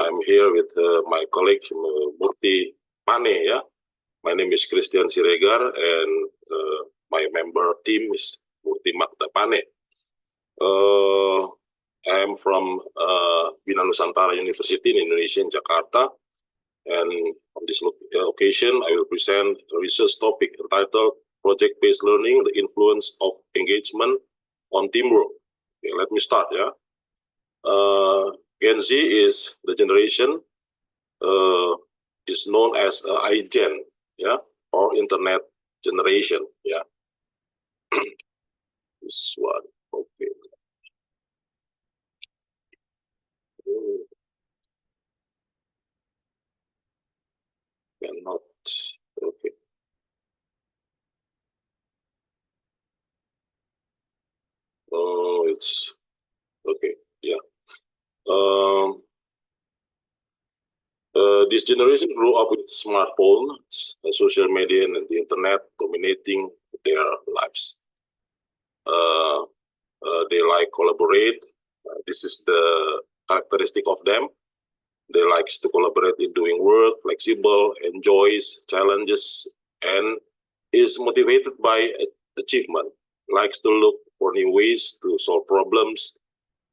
I'm here with my colleague Murti Pane. Yeah, my name is Christian Siregar, and my member team is Murti Magda Pane. I am from Bina Nusantara University in Indonesia, in Jakarta, and on this occasion, I will present a research topic entitled Project-Based Learning: The Influence of Engagement on Teamwork. Okay, let me start. Yeah. Gen Z is the generation is known as iGen, yeah, or Internet generation, yeah. This one, okay. Cannot, okay. Oh, it's okay, yeah. This generation grew up with smartphones, social media, and the internet dominating their lives. They like collaborate. This is the characteristic of them. They likes to collaborate in doing work, flexible, enjoys challenges, and is motivated by achievement. Likes to look for new ways to solve problems.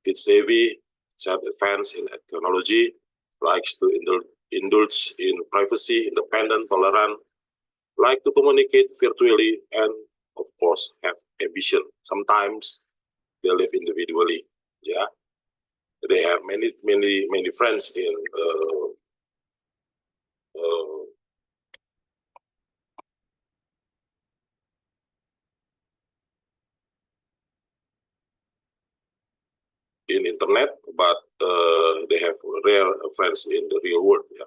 It's savvy, advanced in technology. Likes to indulge in privacy, independent, tolerant. Like to communicate virtually, and of course have ambition. Sometimes they live individually. Yeah. They have many friends in internet, but they have rare friends in the real world. Yeah.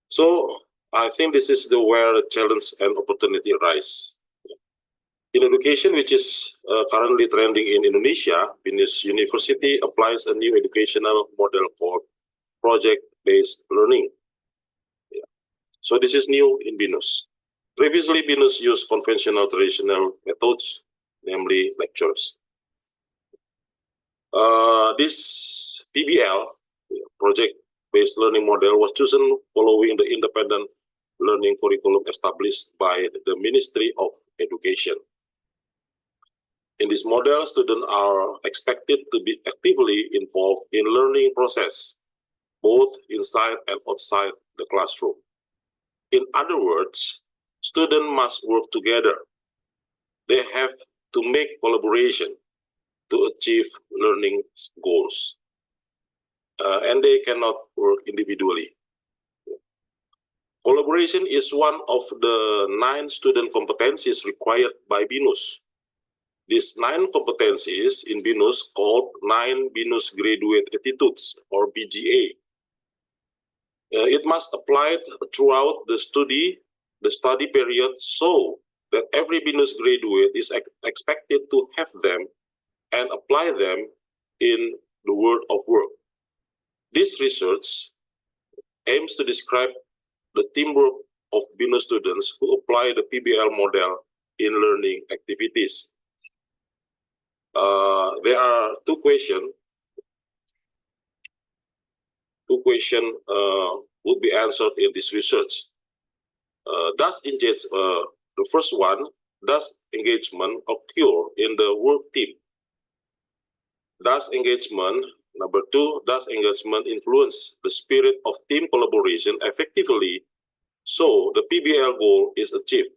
So I think this is where challenge and opportunity arise. In education, which is currently trending in Indonesia, BINUS University applies a new educational model called project-based learning. Yeah. So this is new in BINUS. Previously, BINUS used conventional traditional methods, namely lectures. This PBL, project-based learning model, was chosen following the independent learning curriculum established by the Ministry of Education. In this model, students are expected to be actively involved in learning process, both inside and outside the classroom. In other words, students must work together. They have to make collaboration to achieve learning goals. And they cannot work individually. Collaboration is one of the 9 student competencies required by BINUS. These 9 competencies in BINUS called 9 BINUS Graduate Attitudes, or BGA. It must apply throughout the study period, so that every BINUS graduate is expected to have them and apply them in the world of work. This research aims to describe the teamwork of BINUS students who apply the PBL model in learning activities. There are two questions. Would be answered in this research. The first one, does engagement occur in the work team? Does engagement, number 2, does engagement influence the spirit of team collaboration effectively so the PBL goal is achieved,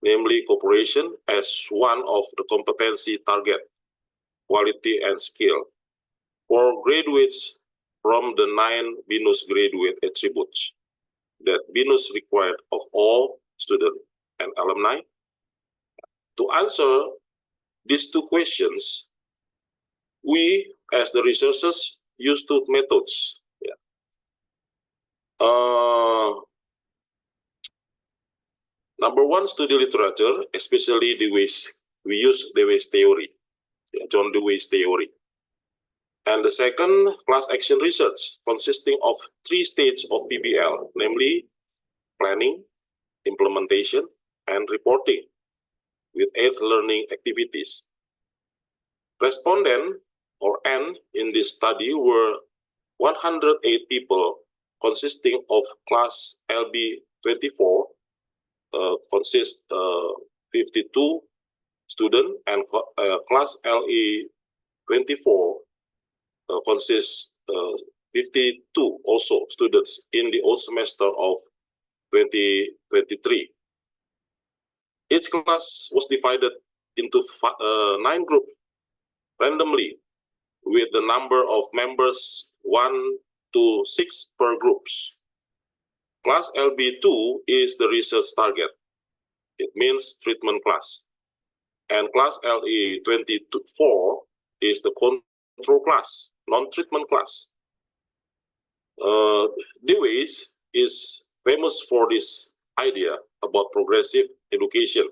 namely cooperation as one of the competency target, quality and skill, for graduates from the 9 BINUS graduate attributes that BINUS required of all students and alumni? To answer these two questions, we, as the researchers, use 2 methods. Yeah. Number 1, study literature, especially we use Dewey's theory, John Dewey's theory. And the second, class action research, consisting of 3 stages of PBL, namely planning, implementation, and reporting, with 8 learning activities. Respondent, or N, in this study were 108 people consisting of class LB24 consists 52 students, and class LE24 consists 52 also students in the old semester of 2023. Each class was divided into 9 groups randomly, with the number of members 1 to 6 per groups. Class LB2 is the research target. It means treatment class. And class LE24 is the control class, non-treatment class. Dewey's is famous for this idea about progressive education.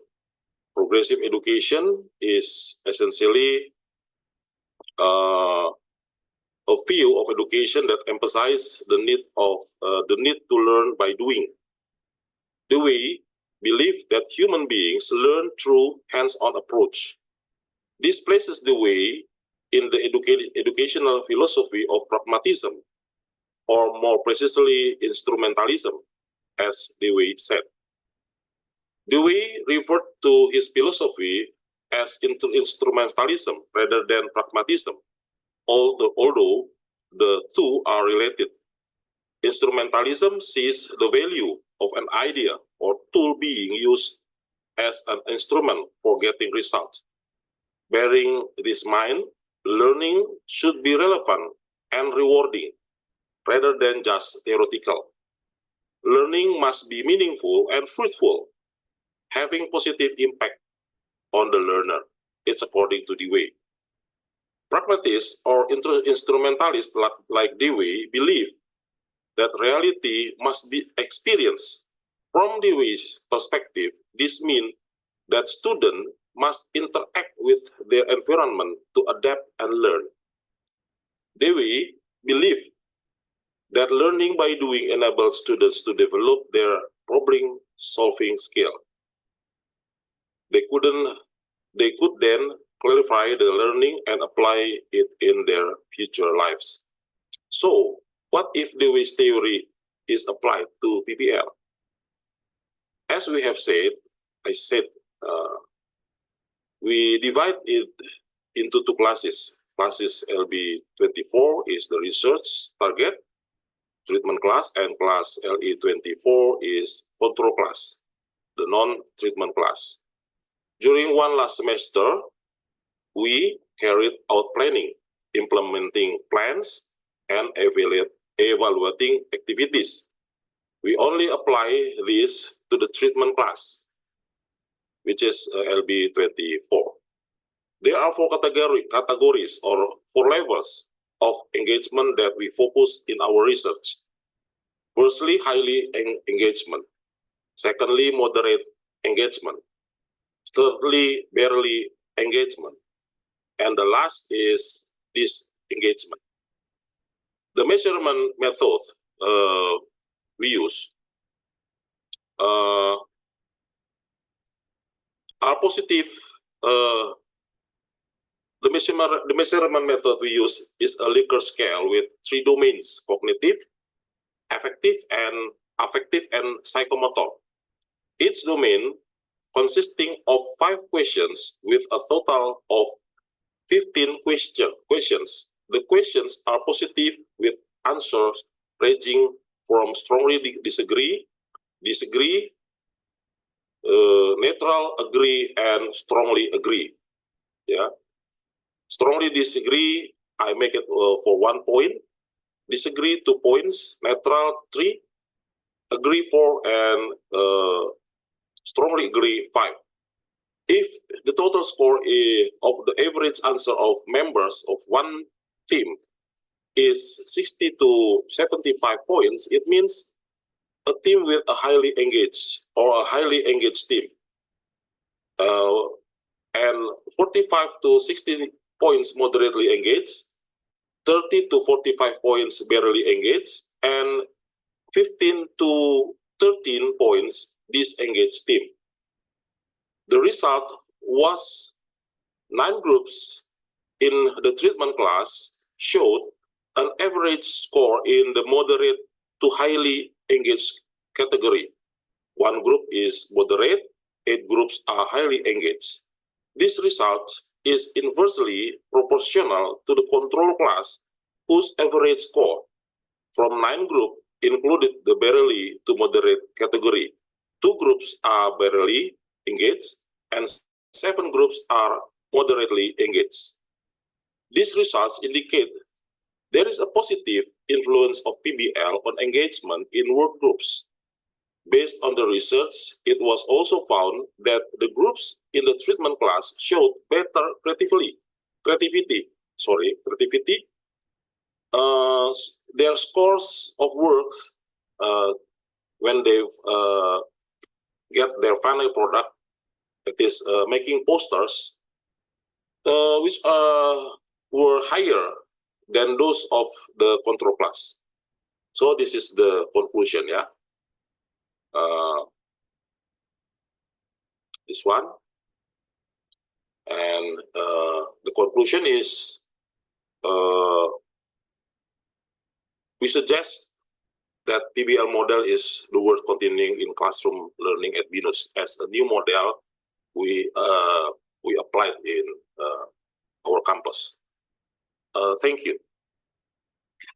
Progressive education is essentially a view of education that emphasizes the need to learn by doing. Dewey believed that human beings learn through hands-on approach. This places Dewey in the educational philosophy of pragmatism, or more precisely instrumentalism, as Dewey said. Dewey referred to his philosophy as instrumentalism rather than pragmatism, although the two are related. Instrumentalism sees the value of an idea or tool being used as an instrument for getting results. Bearing this in mind, learning should be relevant and rewarding rather than just theoretical. Learning must be meaningful and fruitful, having positive impact on the learner. It's according to Dewey. Pragmatists or instrumentalists like Dewey believe that reality must be experienced. From Dewey's perspective, this means that students must interact with their environment to adapt and learn. Dewey believed that learning by doing enables students to develop their problem-solving skill. They could then clarify the learning and apply it in their future lives. So, what if Dewey's theory is applied to PBL? As we have said, we divide it into 2 classes. Classes LB24 is the research target, treatment class, and class LE24 is control class, the non-treatment class. During one last semester, we carried out planning, implementing plans, and evaluating activities. We only apply this to the treatment class, which is LB24. There are 4 categories or 4 levels of engagement that we focus in our research. Firstly, highly engagement. Secondly, moderate engagement. Thirdly, barely engagement. And the last is disengagement. The measurement method we use are positive. The measurement method we use is a Likert scale with 3 domains: cognitive, affective, and psychomotor. Each domain consisting of 5 questions with a total of 15 questions. The questions are positive with answers ranging from strongly disagree, neutral, agree, and strongly agree. Yeah. Strongly disagree, I make it for 1 point. Disagree 2 points, neutral 3, agree 4, and strongly agree 5. If the total score of the average answer of members of one team is 60 to 75 points, it means a team with a highly engaged or a highly engaged team. And 45 to 60 points moderately engaged, 30 to 45 points barely engaged, and 15 to 13 points disengaged team. The result was 9 groups in the treatment class showed an average score in the moderate to highly engaged category. One group is moderate, 8 groups are highly engaged. This result is inversely proportional to the control class, whose average score from 9 groups included the barely to moderate category. 2 groups are barely engaged, and 7 groups are moderately engaged. These results indicate there is a positive influence of PBL on engagement in work groups. Based on the research, it was also found that the groups in the treatment class showed better creativity. Their scores of works when they get their final product, that is making posters, which were higher than those of the control class. So this is the conclusion, yeah. This one, and the conclusion is we suggest that PBL model is the worth continuing in classroom learning at BINUS as a new model we applied in our campus. Thank you.